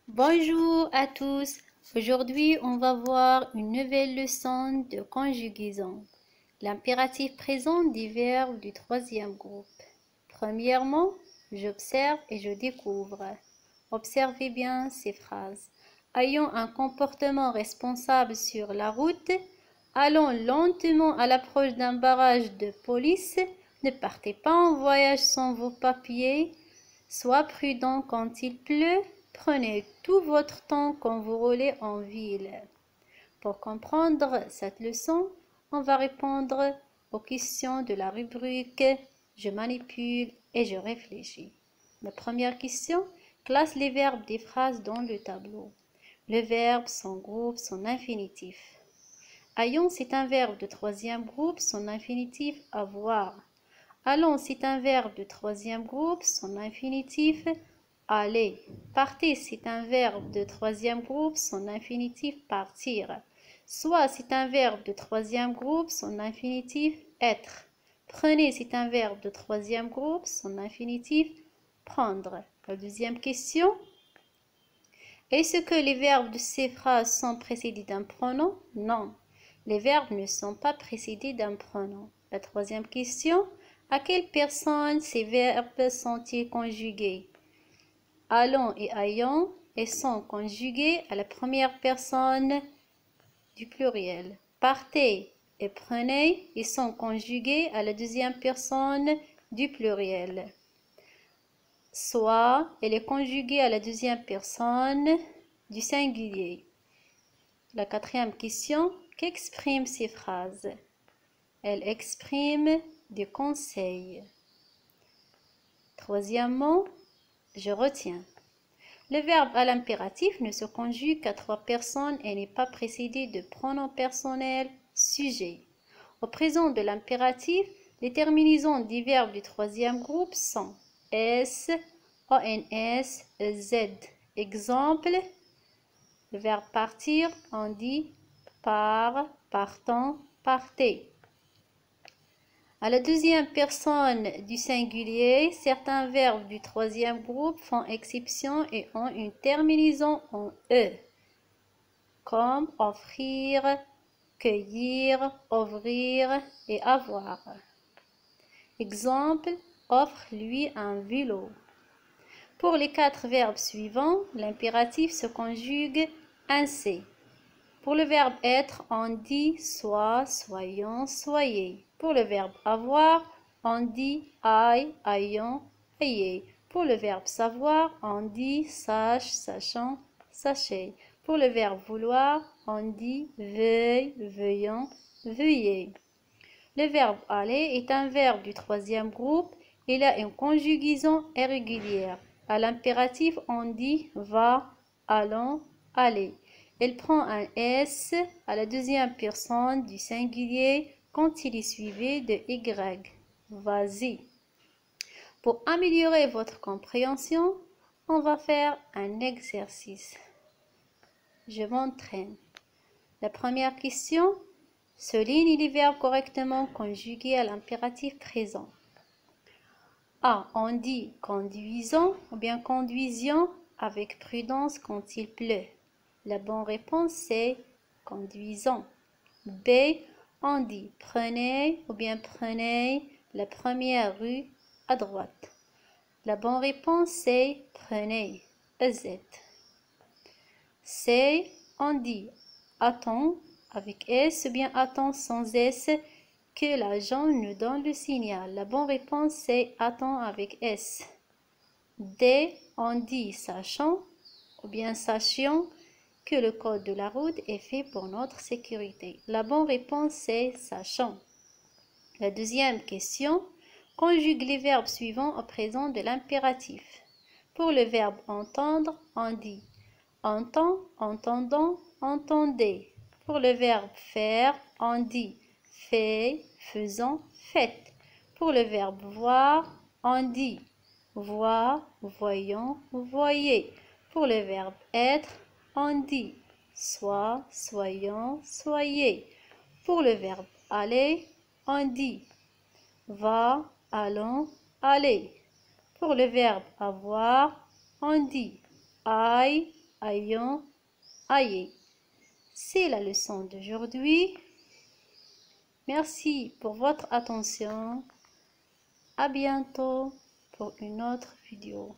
Bonjour à tous. Aujourd'hui, on va voir une nouvelle leçon de conjugaison. L'impératif présent des verbes du troisième groupe. Premièrement, j'observe et je découvre. Observez bien ces phrases. Ayons un comportement responsable sur la route. Allons lentement à l'approche d'un barrage de police. Ne partez pas en voyage sans vos papiers. Sois prudent quand il pleut. Prenez tout votre temps quand vous roulez en ville. Pour comprendre cette leçon, on va répondre aux questions de la rubrique « Je manipule et je réfléchis ». La première question, classe les verbes des phrases dans le tableau. Le verbe, son groupe, son infinitif. Ayons, c'est un verbe de troisième groupe, son infinitif avoir. Allons, c'est un verbe de troisième groupe, son infinitif aller. Partez, c'est un verbe de troisième groupe, son infinitif partir. Soit, c'est un verbe de troisième groupe, son infinitif être. Prenez, c'est un verbe de troisième groupe, son infinitif prendre. La deuxième question. Est-ce que les verbes de ces phrases sont précédés d'un pronom? Non. Les verbes ne sont pas précédés d'un pronom. La troisième question. À quelle personne ces verbes sont-ils conjugués? Allons et ayons et sont conjugués à la première personne du pluriel. Partez et prenez et sont conjugués à la deuxième personne du pluriel. Soit, elle est conjuguée à la deuxième personne du singulier. La quatrième question, qu'expriment ces phrases? Elles expriment des conseils. Troisièmement, je retiens. Le verbe à l'impératif ne se conjugue qu'à trois personnes et n'est pas précédé de pronom personnel sujet. Au présent de l'impératif, les terminaisons des verbes du troisième groupe sont S, ONS, Z. Exemple, le verbe partir, on dit part, partant, partez. À la deuxième personne du singulier, certains verbes du troisième groupe font exception et ont une terminaison en E, comme offrir, cueillir, ouvrir et avoir. Exemple, offre-lui un vélo. Pour les quatre verbes suivants, l'impératif se conjugue ainsi. Pour le verbe être, on dit sois, soyons, soyez. Pour le verbe avoir, on dit aille, ayons, ayez. Pour le verbe savoir, on dit sache, sachons, sachez. Pour le verbe vouloir, on dit veuille, veuillons, veuillez. Le verbe aller est un verbe du troisième groupe. Il a une conjugaison irrégulière. À l'impératif, on dit va, allons, allez. Il prend un S à la deuxième personne du singulier quand il est suivi de Y. Vas-y. Pour améliorer votre compréhension, on va faire un exercice. Je m'entraîne. La première question, souligne les verbes correctement conjugués à l'impératif présent. A. On dit conduisons ou bien conduisions avec prudence quand il pleut. La bonne réponse c'est conduisons. B. On dit prenez ou bien prenez la première rue à droite. La bonne réponse c'est prenez. Z. C. On dit attends avec S ou bien attends sans S que l'agent nous donne le signal. La bonne réponse c'est attends avec S. D. On dit sachant ou bien sachions que le code de la route est fait pour notre sécurité. La bonne réponse c'est sachant. La deuxième question, conjugue les verbes suivants au présent de l'impératif. Pour le verbe entendre, on dit entend, entendons, entendez. Pour le verbe faire, on dit fait, faisons, faites. Pour le verbe voir, on dit voir, voyons, voyez. Pour le verbe être, on dit sois, soyons, soyez. Pour le verbe aller, on dit va, allons, allez. Pour le verbe avoir, on dit aille, ayant, ayez. C'est la leçon d'aujourd'hui. Merci pour votre attention. À bientôt pour une autre vidéo.